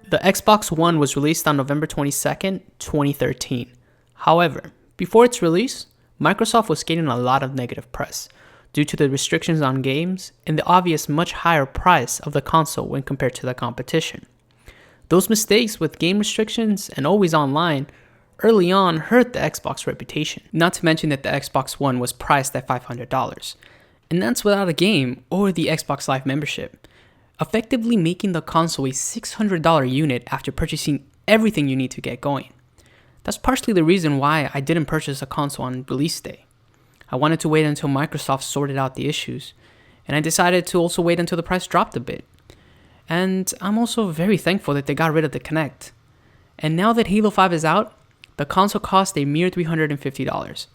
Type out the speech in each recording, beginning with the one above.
The Xbox One was released on November 22nd, 2013. However, before its release, Microsoft was getting a lot of negative press due to the restrictions on games and the obvious much higher price of the console when compared to the competition. Those mistakes with game restrictions and always online early on hurt the Xbox reputation. Not to mention that the Xbox One was priced at $500, and that's without a game or the Xbox Live membership, effectively making the console a $600 unit after purchasing everything you need to get going. That's partially the reason why I didn't purchase a console on release day. I wanted to wait until Microsoft sorted out the issues, and I decided to also wait until the price dropped a bit. And I'm also very thankful that they got rid of the Kinect. And now that Halo 5 is out, the console cost a mere $350.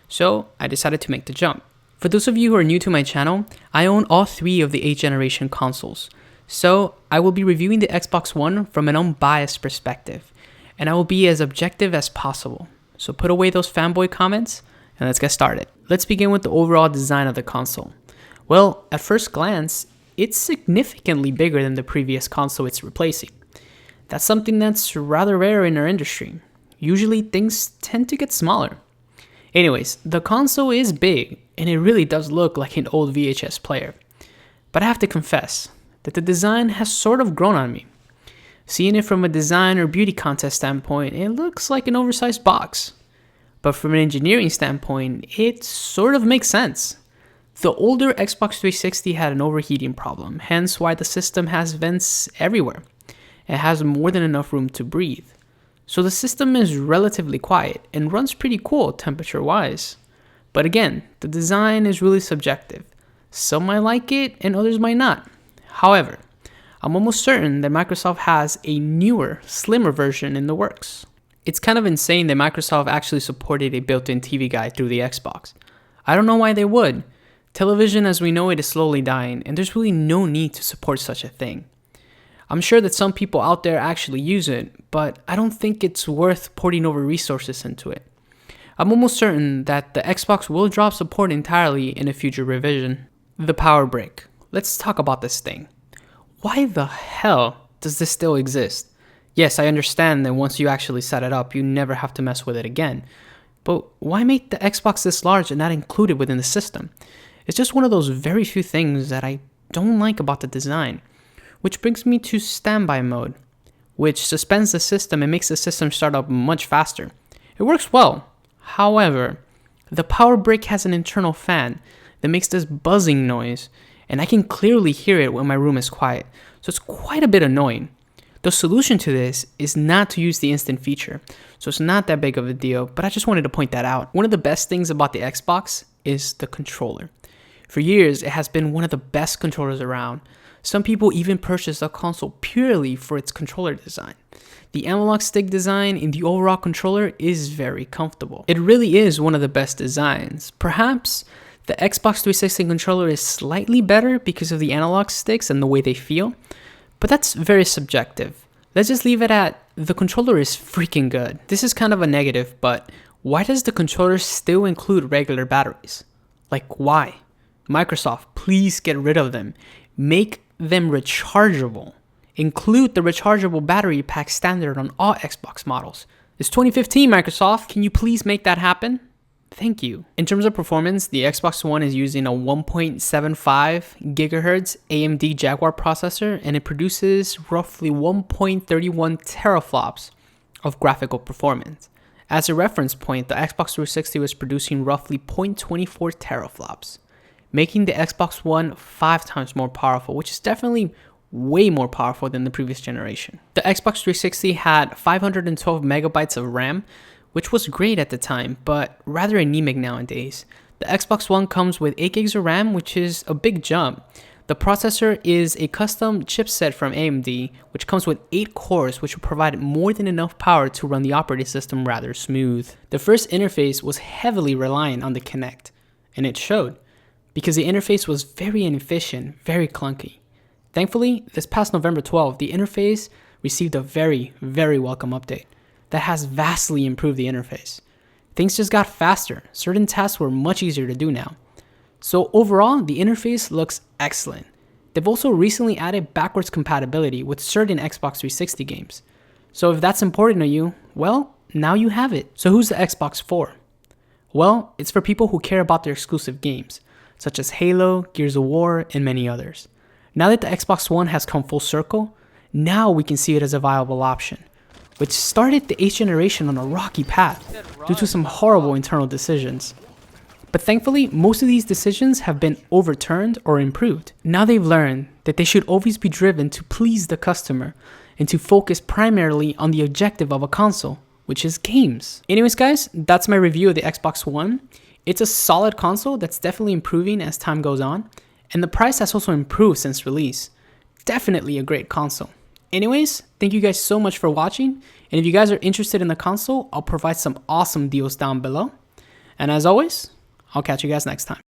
So I decided to make the jump. For those of you who are new to my channel, I own all 3 of the 8th generation consoles. So I will be reviewing the Xbox One from an unbiased perspective, and I will be as objective as possible. So put away those fanboy comments and let's get started. Let's begin with the overall design of the console. Well, at first glance, it's significantly bigger than the previous console it's replacing. That's something that's rather rare in our industry. Usually things tend to get smaller. Anyways, the console is big and it really does look like an old VHS player. But I have to confess that the design has sort of grown on me. Seeing it from a design or beauty contest standpoint, it looks like an oversized box. But from an engineering standpoint, it sort of makes sense. The older Xbox 360 had an overheating problem, hence why the system has vents everywhere. It has more than enough room to breathe. So the system is relatively quiet and runs pretty cool temperature-wise. But again, the design is really subjective. Some might like it and others might not. However, I'm almost certain that Microsoft has a newer, slimmer version in the works. It's kind of insane that Microsoft actually supported a built-in TV guide through the Xbox. I don't know why they would. Television as we know it is slowly dying, and there's really no need to support such a thing. I'm sure that some people out there actually use it, but I don't think it's worth porting over resources into it. I'm almost certain that the Xbox will drop support entirely in a future revision. The power brick. Let's talk about this thing. Why the hell does this still exist? Yes, I understand that once you actually set it up, you never have to mess with it again. But why make the Xbox this large and not included within the system? It's just one of those very few things that I don't like about the design. Which brings me to standby mode, which suspends the system and makes the system start up much faster. It works well. However, the power brick has an internal fan that makes this buzzing noise, and I can clearly hear it when my room is quiet, so it's quite a bit annoying. The solution to this is not to use the instant feature, so it's not that big of a deal, but I just wanted to point that out. One of the best things about the Xbox is the controller. For years, it has been one of the best controllers around. Some people even purchase a console purely for its controller design. The analog stick design in the overall controller is very comfortable. It really is one of the best designs. Perhaps the Xbox 360 controller is slightly better because of the analog sticks and the way they feel, but that's very subjective. Let's just leave it at the controller is freaking good. This is kind of a negative, but why does the controller still include regular batteries? Like why? Microsoft, please get rid of them. Make them rechargeable. Include the rechargeable battery pack standard on all Xbox models. It's 2015, Microsoft. Can you please make that happen? Thank you. In terms of performance, the Xbox One is using a 1.75 gigahertz AMD Jaguar processor, and it produces roughly 1.31 teraflops of graphical performance. As a reference point, the Xbox 360 was producing roughly 0.24 teraflops, making the Xbox One 5 times more powerful, which is definitely way more powerful than the previous generation. The Xbox 360 had 512 megabytes of RAM, which was great at the time, but rather anemic nowadays. The Xbox One comes with 8 gigs of RAM, which is a big jump. The processor is a custom chipset from AMD, which comes with 8 cores, which will provide more than enough power to run the operating system rather smooth. The first interface was heavily reliant on the Kinect, and it showed, because the interface was very inefficient, very clunky. Thankfully, this past November 12th, the interface received a very, very welcome update that has vastly improved the interface. Things just got faster. Certain tasks were much easier to do now. So overall, the interface looks excellent. they've also recently added backwards compatibility with certain Xbox 360 games. So if that's important to you, well, now you have it. So who's the Xbox for? Well, it's for people who care about their exclusive games, such as Halo, Gears of War, and many others. Now that the Xbox One has come full circle, now we can see it as a viable option, which started the 8th generation on a rocky path due to some horrible internal decisions. But thankfully, most of these decisions have been overturned or improved. Now they've learned that they should always be driven to please the customer and to focus primarily on the objective of a console, which is games. Anyways guys, that's my review of the Xbox One. It's a solid console that's definitely improving as time goes on, and the price has also improved since release. Definitely a great console. Anyways, thank you guys so much for watching, and if you guys are interested in the console, I'll provide some awesome deals down below. And as always, I'll catch you guys next time.